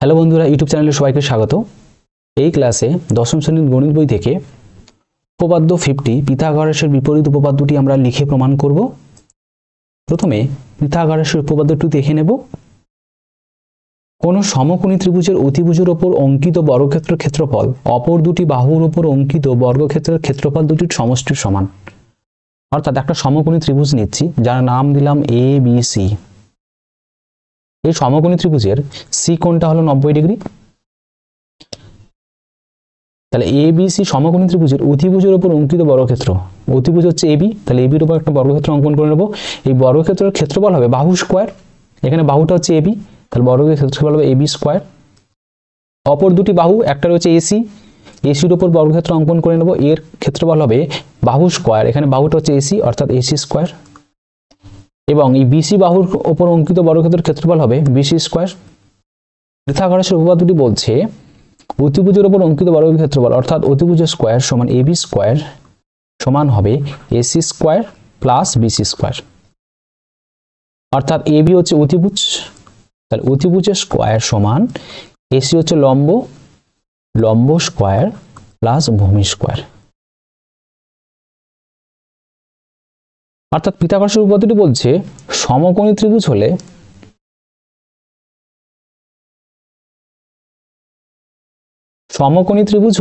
Hello বন্ধুরা, YouTube চ্যানেলে সবাইকে স্বাগত। এই ক্লাসে দশম শ্রেণীর গণিত বই থেকে উপপাদ্য 50 পিথাগোরাসের বিপরীত উপপাদ্যটি আমরা লিখে প্রমাণ করব। প্রথমে পিথাগোরাসের উপপাদ্যটি দেখে নেব। কোন সমকোণী ত্রিভুজের অতিভুজের উপর অঙ্কিত বর্গক্ষেত্রের ক্ষেত্রফল অপর দুটি বাহুর উপর অঙ্কিত বর্গক্ষেত্রের ক্ষেত্রফল দুটির সমষ্টির সমান। অর্থাৎ একটা সমকোণী ত্রিভুজ নিচ্ছি যার নাম দিলাম এ বি সি। এই সমকোণী ত্রিভুজের সি কোণটা হলো 90 ডিগ্রি। তাহলে এ বি সি সমকোণী ত্রিভুজের অতিভুজের উপর অঙ্কিত বর্গক্ষেত্র, অতিভুজ হচ্ছে এবি, তাহলে এবির উপর একটা বর্গক্ষেত্র অঙ্কন করে নেব। এই বর্গক্ষেত্রের ক্ষেত্রফল হবে বাহু স্কোয়ার, এখানে বাহুটা হচ্ছে এবি, তাহলে বর্গক্ষেত্রের ক্ষেত্রফল হবে এবি স্কোয়ার। অপর দুটি বাহু, একটা রয়েছে এসি, এসির উপর বর্গক্ষেত্র অঙ্কন করে নেব, এর ক্ষেত্রফল হবে বাহু স্কোয়ার, এখানে বাহুটা হচ্ছে এসি অর্থাৎ এসি স্কোয়ার। এবং এই বিসি বাহুর উপর অঙ্কিত বর্গক্ষেত্রের ক্ষেত্রফল হবে বিসি স্কোয়ার। পিথাগোরাসের উপপাদ্যটি বলছে অতিভুজের উপর অঙ্কিত বর্গের ক্ষেত্রফল অর্থাৎ অতিভুজের স্কোয়ার সমান এবি স্কোয়ার সমান হবে AC square plus BC square. অর্থাৎ এবি হচ্ছে অতিভুজ, তাহলে অতিভুজের স্কোয়ার সমান এসি হচ্ছে লম্ব, লম্ব স্কোয়ার প্লাস ভূমি স্কোয়ার। অর্থাৎ পিথাগোরাসের উপপাদ্যটি বলছে সমকোণী ত্রিভুজ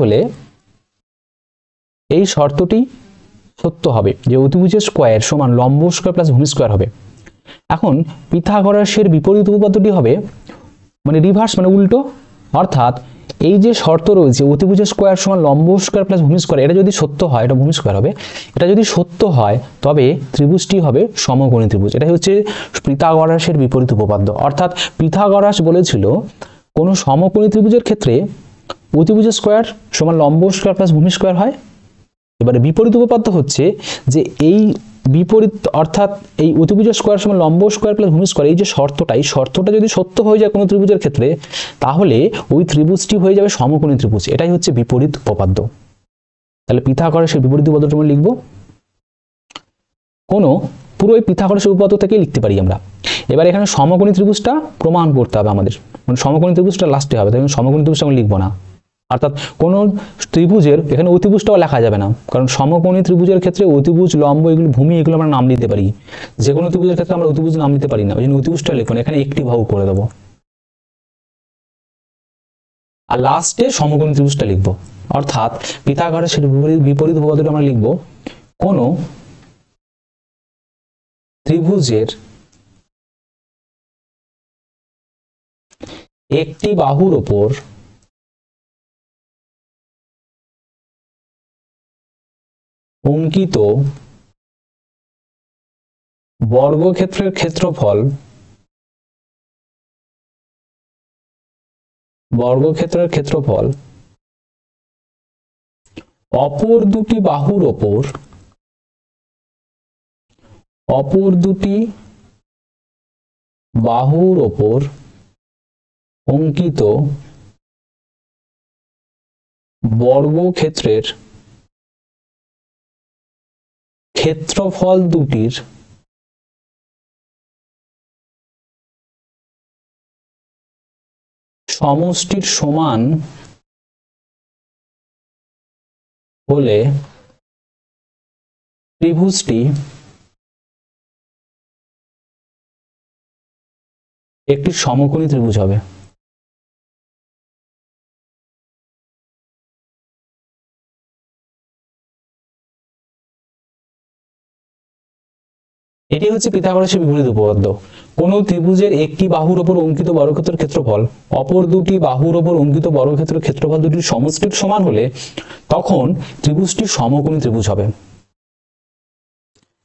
হলে এই শর্তটি সত্য হবে যে অতিভুজের স্কোয়ার সমান লম্ব স্কোয়ার প্লাস ভূমি স্কোয়ার হবে। এখন পিথাগোরাসের বিপরীত উপপাদ্যটি হবে মানে রিভার্স, মানে উল্টো। অর্থাৎ এই যে শর্ত রয়েছে অতিভুজের স্কোয়ার সমান লম্ব স্কোয়ার প্লাস ভূমি স্কোয়ার, এটা যদি সত্য হয়, এটা ভূমি স্কোয়ার হবে, এটা যদি সত্য হয় তবে ত্রিভুজটি হবে সমকোণী ত্রিভুজ। এটাই হচ্ছে পিথাগোরাসের বিপরীত উপপাদ্য। অর্থাৎ পিথাগোরাস বলেছিল কোনো সমকোণী ত্রিভুজের ক্ষেত্রে অতিভুজের স্কোয়ার সমান লম্ব স্কোয়ার প্লাস ভূমি স্কোয়ার হয়। এবারে বিপরীত উপপাদ্য হচ্ছে যে এই বিপরীত অর্থাৎ এই অতিভুজের স্কোয়ার সমান লম্ব স্কোয়ার প্লাস ভূমি স্কোয়ার, এই যে শর্তটা, এই শর্তটা যদি সত্য হয়ে যায় কোনো ত্রিভুজের ক্ষেত্রে তাহলে ওই ত্রিভুজটি হয়ে যাবে সমকোণী ত্রিভুজ। এটাই হচ্ছে বিপরীত উপপাদ্য। তাহলে পিথাগোরাসের বিপরীত উপপাদ্যটা আমরা লিখব। কোনো পুরো এই পিথাগোরাসের উপপাদ্য থেকে লিখতে পারি আমরা। এবার এখানে সমকোণী ত্রিভুজটা প্রমাণ করতে হবে আমাদের, মানে সমকোণী ত্রিভুজটা লাস্টে হবে, তাই সমকোণী ত্রিভুজটা আমরা লিখবো না। অর্থাৎ কোন ত্রিভুজের এখানে অতিভুজটাও লেখা যাবে না, কারণ সমকোণী ত্রিভুজের ক্ষেত্রে অতিভুজ, লম্ব, এগুলো, ভূমি, এগুলো আমরা নাম দিতে পারি। যে কোনো ত্রিভুজের ক্ষেত্রে আমরা অতিভুজ নাম দিতে পারি না, ওই জন্য অতিভুজটা লিখবো না, এখানে একটি বাহু করে দেবো আর লাস্টে সমকোণী ত্রিভুজটা লিখবো। অর্থাৎ পিথাগোরাসের বিপরীত উপপাদ্যটা আমরা লিখবো কোন ত্রিভুজের একটি বাহুর ওপর অঙ্কিত বর্গক্ষেত্রের ক্ষেত্রফল অপর দুটি বাহুর ওপর অঙ্কিত বর্গক্ষেত্রের ক্ষেত্রফল দুটির সমষ্টির সমান হলে ত্রিভুজটি একটি সমকোণী ত্রিভুজ হবে। এটি হচ্ছে পিথাগোরাসের বিপরীত উপপাদ্য। কোন ত্রিভুজের একটি বাহুর উপর অঙ্কিত বর্গক্ষেত্রের ক্ষেত্রফল অপর দুটি বাহুর উপর অঙ্কিত বর্গক্ষেত্রের ক্ষেত্রফল দুটির সমষ্টির সমান হলে তখন ত্রিভুজটি সমকোণী ত্রিভুজ হবে।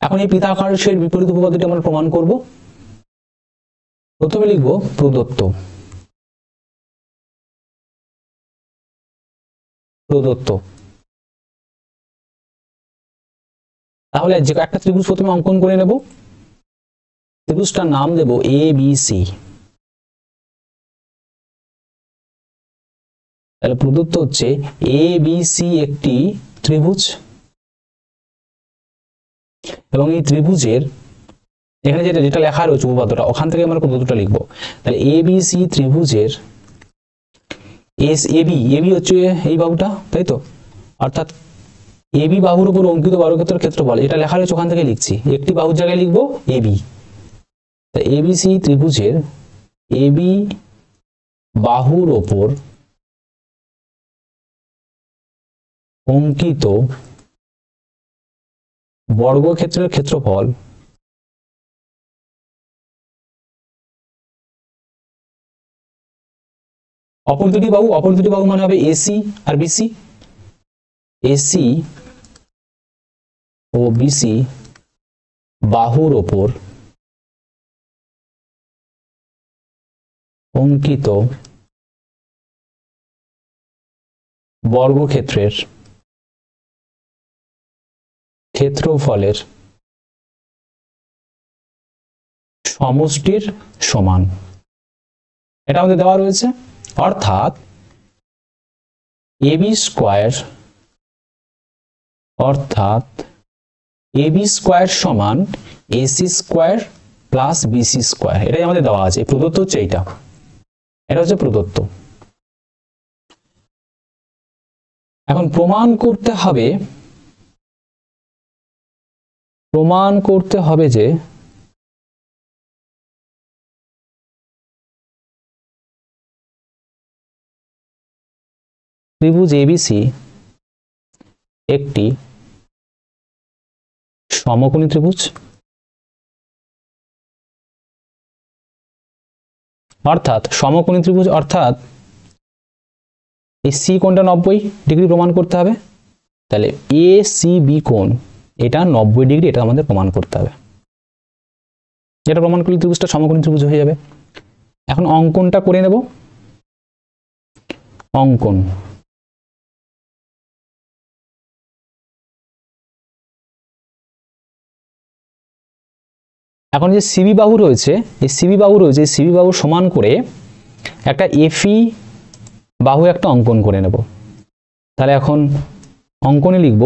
এখন এই পিথাগোরাসের বিপরীত উপপাদ্যটি আমরা প্রমাণ করব। প্রথমে লিখব প্রদত্ত। তাহলে যে একটা ত্রিভুজ প্রথমে অঙ্কন করে নেব, ত্রিভুজটার নাম দেব এ বি সি। তাহলে প্রদত্ত হচ্ছে এ বি সি একটি ত্রিভুজ এবং এই ত্রিভুজের এখানে যেটা লেখা রয়েছে উপপাদ্যটা, ওখান থেকে আমরা প্রদত্তটা লিখবো। তাহলে এ বি সি ত্রিভুজের এস এবি, এবি হচ্ছে এই বাহুটা, তাই তো? অর্থাৎ এবি বাহুর উপর অঙ্কিত বর্গক্ষেত্রের ক্ষেত্রফল, এটা লেখা রয়েছে ওখান থেকে লিখছি, একটি বাহুর জায়গায় লিখবো এবি। তা এবিসি ত্রিভুজের এবি বাহুর ওপর অঙ্কিত বর্গক্ষেত্রের ক্ষেত্রফল অপর দুটি বাহু মানে হবে এসি আর বিসি। এসি ও বিসি বাহুর ওপর অঙ্কিত বর্গক্ষেত্রের ক্ষেত্রফলের সমষ্টির সমান, এটা আমাদের দেওয়া রয়েছে। অর্থাৎ এবি স্কয়ার সমান AC square plus BC square, এটাই আমাদের দেওয়া আছে। প্রদত্ত হচ্ছে এইটা, এটা হচ্ছে প্রদত্ত। এখন প্রমাণ করতে হবে যে ত্রিভুজ এবিসি একটি সমকোণী ত্রিভুজ, অর্থাৎ সমকোণী ত্রিভুজ, অর্থাৎ এই সি কোণটা 90 ডিগ্রি প্রমাণ করতে হবে। তাহলে এ সি বি কোণ এটা 90 ডিগ্রি, এটা আমাদের প্রমাণ করতে হবে। যেটা প্রমাণ করলে ত্রিভুজটা সমকোণী ত্রিভুজ হয়ে যাবে। এখন অঙ্কনটা করে নেব। অঙ্কন, এখন যে সিবি বাহু রয়েছে, এই সিবি বাহু সমান করে একটা এফই বাহু একটা অঙ্কন করে নেব। তাহলে এখন অঙ্কনে লিখব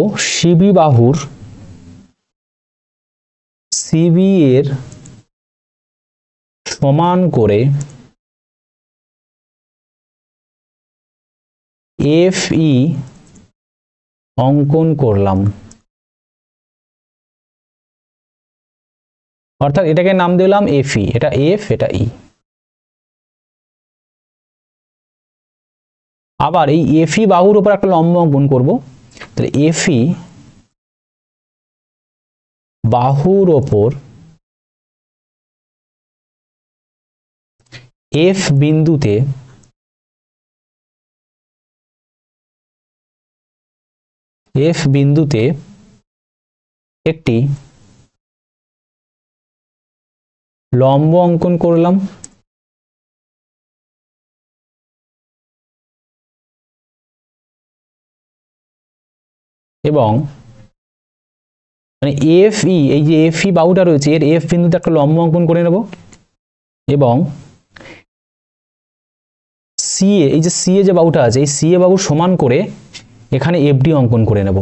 সিবি এর সমান করে এফই অঙ্কন করলাম। অর্থাৎ এটাকে নাম দিলাম এফই, এটা এফ এটা ই। আবার এই এফই বাহুর উপর একটা লম্ব অঙ্কন করব। তাহলে এফই বাহুর ওপর এফ বিন্দুতে একটি লম্ব অঙ্কন করলাম। এবং মানে এফই, এই যে এফই বাহুটা রয়েছে এর এফ বিন্দুতে একটা লম্ব অঙ্কন করে নেব। এবং সিএ, এই যে সিএ যে বাহুটা আছে, এই সিএ বাহু সমান করে এখানে এফডি অঙ্কন করে নেব।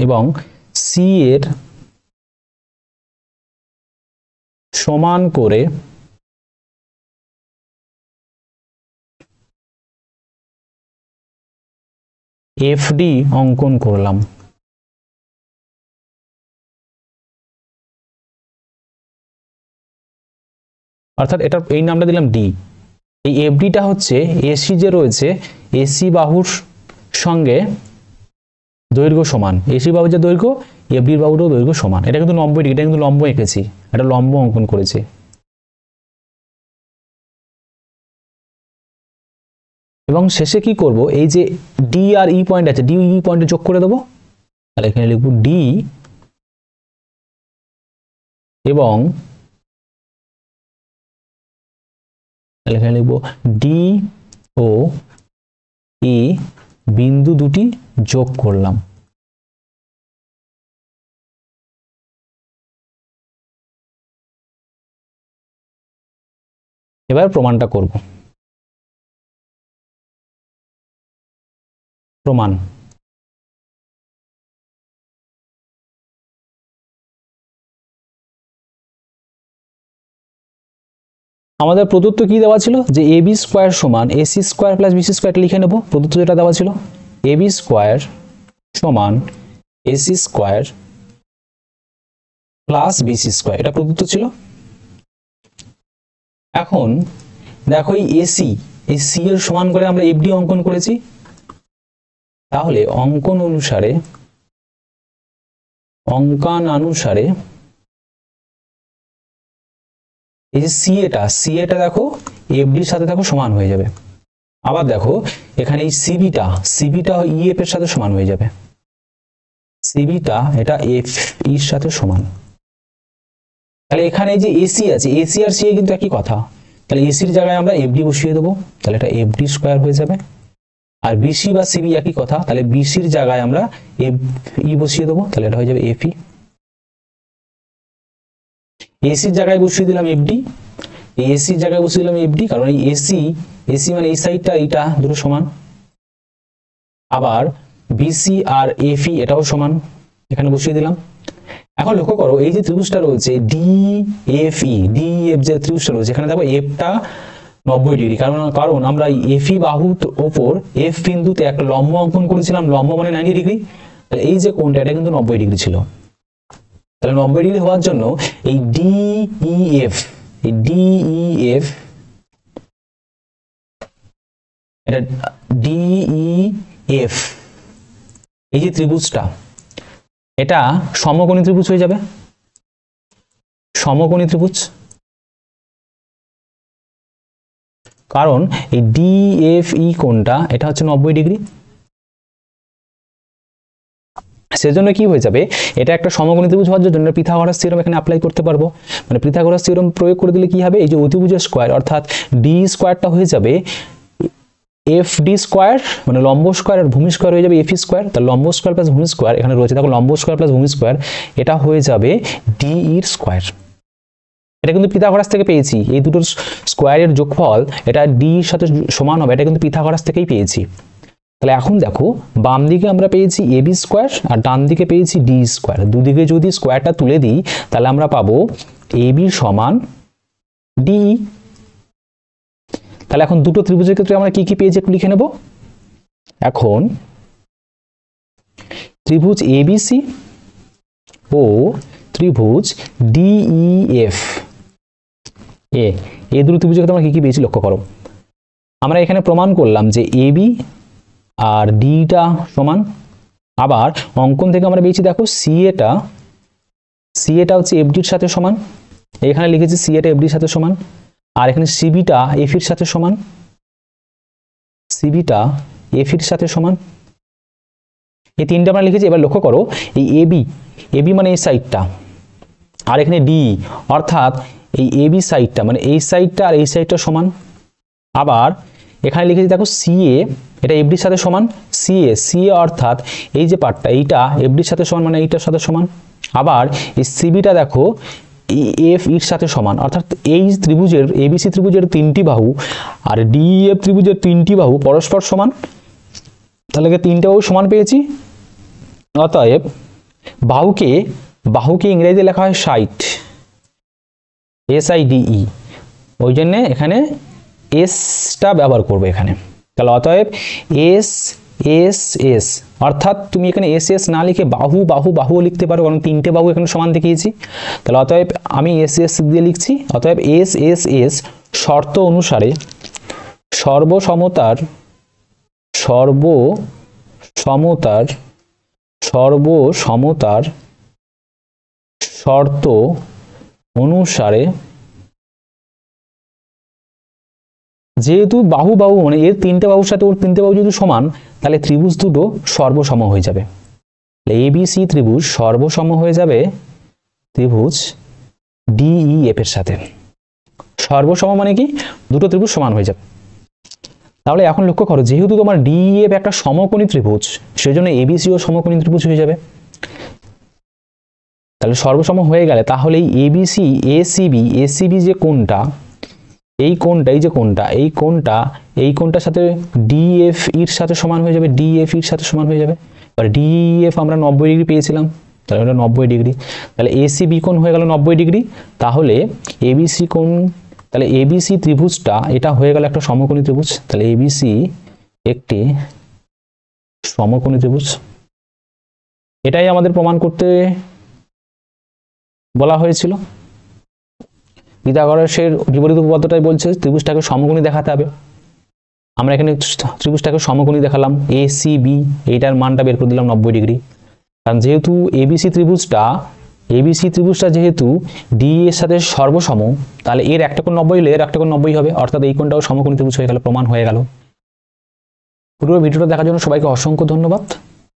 এবং সি এর সমান করে এফডি অঙ্কন করলাম। অর্থাৎ এটা এই নামটা দিলাম ডি। এই এফডিটা হচ্ছে এসি যে রয়েছে, এসি বাহুর সঙ্গে দৈর্ঘ্য সমান। এসি বাহুর যে দৈর্ঘ্য, এফডির বাহুরও দৈর্ঘ্য সমান। এটা কিন্তু 90 ডিগ্রি, এটা কিন্তু লম্ব এঁকেছি, এটা লম্ব অঙ্কন করেছি। এবং শেষে কি করব, এই যে ডি আর ই পয়েন্ট আছে, ডি ই পয়েন্টে যোগ করে দেবো। তাহলে এখানে লিখব ডি এবং এখানে লিখব ডি ও ই বিন্দু দুটি যোগ করলাম। এবার প্রমাণটা করব। প্রমাণ, আমাদের প্রদত্ত কি দেওয়া ছিল যে এবি স্কোয়ার সমান AC square plus BC square লিখে নেব। প্রদত্ত যেটা দেওয়া ছিল এবি স্কোয়ার সমান AC square plus BC square, এটা প্রদত্ত ছিল। এখন দেখো এই এসি, এই সি এর সমান করে আমরা এফডি অঙ্কন করেছি, তাহলে অঙ্কানুসারে এই যে সি এটা দেখো এফডির সাথে দেখো সমান হয়ে যাবে। আবার দেখো এখানে এই সিবিটা ইএফ এর সাথে সমান হয়ে যাবে, সিবিটা এটা এফ ইর সাথে সমান। তাহলে এখানে যে এসি আছে, এসি আর সি কিন্তু একই কথা, তাহলে এসির জায়গায় আমরা এফডি বসিয়ে দেবো, তাহলে এটা এফডি স্কোয়ার হয়ে যাবে। আর বিসি বা সিবি একই কথা, তাহলে বিসির জায়গায় আমরা এফ ই বসিয়ে দেবো, তাহলে এটা হয়ে যাবে এফই। এসির জায়গায় বসিয়ে দিলাম এফডি, এই এসির জায়গায় বসিয়ে দিলাম এফডি, কারণ এই এসি মানে এই সাইডটা এইটা দুটো সমান। আবার বিসি আর এফই এটাও সমান, এখানে বসিয়ে দিলাম। এখন লক্ষ্য করো এই যে ত্রিভুজটা রয়েছে ডিএফই, ডিএফ যে ত্রিভুজটা রয়েছে, এখানে দেখো এফটা 90 ডিগ্রি, কারণ আমরা এফই বাহুর ওপর এফ বিন্দুতে একটা লম্ব অঙ্কন করেছিলাম, লম্ব মানে 90 ডিগ্রি। এই যে কোণটা এটা কিন্তু 90 ডিগ্রি ছিল, তাহলে 90 ডিগ্রি হওয়ার জন্য এই ডিইএফ, এটা ডিইএফ এই যে ত্রিভুজটা, এটা সমকোণী ত্রিভুজ হয়ে যাবে, সমকোণী ত্রিভুজ। কারণ এই ডিএফই কোণটা এটা হচ্ছে 90 ডিগ্রি, সেজন্য কি হয়ে যাবে, এটা একটা সমকোণী ত্রিভুজ হওয়ার জন্য পিথাগোরাস থিওরেম এখানে অ্যাপ্লাই করতে পারবো। মানে পিথাগোরাস থিওরেম প্রয়োগ করে দিলে কি হবে, এই যে অতিভুজের স্কয়ার অর্থাৎ ডি স্কয়ারটা হয়ে যাবে এফ ডি স্কয়ার, মানে লম্ব স্কয়ার আর ভূমি স্কয়ার হয়ে যাবে এফ স্কয়ার। তাহলে লম্ব স্কয়ার প্লাস ভূমি স্কয়ার এখানে রয়েছে, দেখো লম্ব স্কয়ার প্লাস ভূমি স্কয়ার, এটা হয়ে যাবে ডি এর স্কয়ার। এটা কিন্তু পিথাগোরাস থেকে পেয়েছি, এই দুটোর স্কয়ারের যোগফল এটা ডি এর সাথে সমান হবে, এটা কিন্তু পিথাগোরাস থেকেই পেয়েছি। তাহলে এখন দেখো বাম দিকে আমরা পেয়েছি এবি স্কয়ার আর ডান দিকে পেয়েছি ডি স্কয়ার, দুদিকে যদি স্কয়ারটা তুলে দিই তাহলে আমরা পাবো এবি সমান ডি। তাহলে এখন দুটো ত্রিভুজের ক্ষেত্রে আমরা কি কি পেয়েছি একটু লিখে নেব। এখন ত্রিভুজ এবিসি ও ত্রিভুজ ডিইএফ এই দুটো ত্রিভুজের ক্ষেত্রে আমরা কি কি পেয়েছি লক্ষ্য করো। আমরা এখানে প্রমাণ করলাম যে এবি আর ডিটা সমান। আবার অঙ্কন থেকে আমরা পেয়েছি দেখো সিএটা হচ্ছে এফডির সাথে সমান, এখানে লিখেছি সিএটা এফডির সাথে সমান। আর এখানে সিবিটা এফির সাথে সমান, এই তিনটা আমরা লিখেছি। এবার লক্ষ্য করো এই এবি মানে এই সাইডটা, আর এখানে ডি অর্থাৎ এই এবি সাইডটা মানে এই সাইডটা আর এই সাইডটা সমান। আবার এখানে লিখেছি দেখো সিএ এটা এফডির সাথে সমান, সিএ অর্থাৎ এই যে পার্টটা এইটা এফডির সাথে সমান, মানে এইটার সাথে সমান। আবার এই সিবিটা দেখো এফ এর সাথে সমান, অর্থাৎ এই ত্রিভুজের এবিসি ত্রিভুজের 3টি বাহু আর ডিএফ ত্রিভুজের 3টি বাহু পরস্পর সমান, তাহলে তিনটে বাহু সমান পেয়েছি। অতএব বাহুকে ইংরেজিতে লেখা হয় সাইড, SIDE, ওই জন্য এখানে এসটা ব্যবহার করবে এখানে। তাহলে অতএব এস অর্থাৎ তুমি এখানে এস না লিখে বাহু লিখতে পারো, কারণ 3টে বাহু এখানে সমান দেখিয়েছি। তাহলে অতএব আমি এস দিয়ে লিখছি। অতএব এস শর্ত অনুসারে সর্বসমতার শর্ত অনুসারে, যেহেতু বাহু মানে এর 3টে বাহুর সাথে ওর 3টে বাহু যদি সমান, তাহলে ত্রিভুজ দুটো সর্বসম হয়ে যাবে। এবিসি ত্রিভুজ সর্বসম হয়ে যাবে ত্রিভুজ ডিইএফ এর সাথে। সর্বসম মানে কি, দুটো ত্রিভুজ সমান হয়ে যাবে। তাহলে এখন লক্ষ্য করো যেহেতু তোমার ডিইএফ একটা সমকোণী ত্রিভুজ, সেজন্য এবিসিও সমকোণী ত্রিভুজ হয়ে যাবে। তাহলে সর্বসম হয়ে গেলে তাহলে এই এবিসি এসিবি যে কোণটা, এই কোণটার সাথে ডিএফ এর সাথে সমান হয়ে যাবে, আর ডিএফ আমরা 90 ডিগ্রি পেয়েছিলাম, তাহলে এটা 90 ডিগ্রি। তাহলে এসিবি কোণ হয়ে গেল 90 ডিগ্রি। তাহলে এবিসি কোণ তাহলে এবিসি ত্রিভুজটা এটা হয়ে গেল একটা সমকোণী ত্রিভুজ। তাহলে এবিসি একটি সমকোণী ত্রিভুজ, এটাই আমাদের প্রমাণ করতে বলা হয়েছিল। পিথাগোরাসের বিপরীত উপপাদ্যটাই বলছে ত্রিভুজটাকে সমকোণী দেখাতে হবে। আমরা এখানে ত্রিভুজটাকে সমকোণী দেখালাম, এ সি বি, এইটার মানটা বের করে দিলাম 90 ডিগ্রি। কারণ যেহেতু এবিসি ত্রিভুজটা যেহেতু ডি এর সাথে সর্বসম, তাহলে এর একটা কোণ 90 হলে এর একটা কোণ 90 হবে, অর্থাৎ এই কোণটাও সমকোণী ত্রিভুজ হয়ে গেল, প্রমাণ হয়ে গেল। পুরো ভিডিওটা দেখার জন্য সবাইকে অসংখ্য ধন্যবাদ।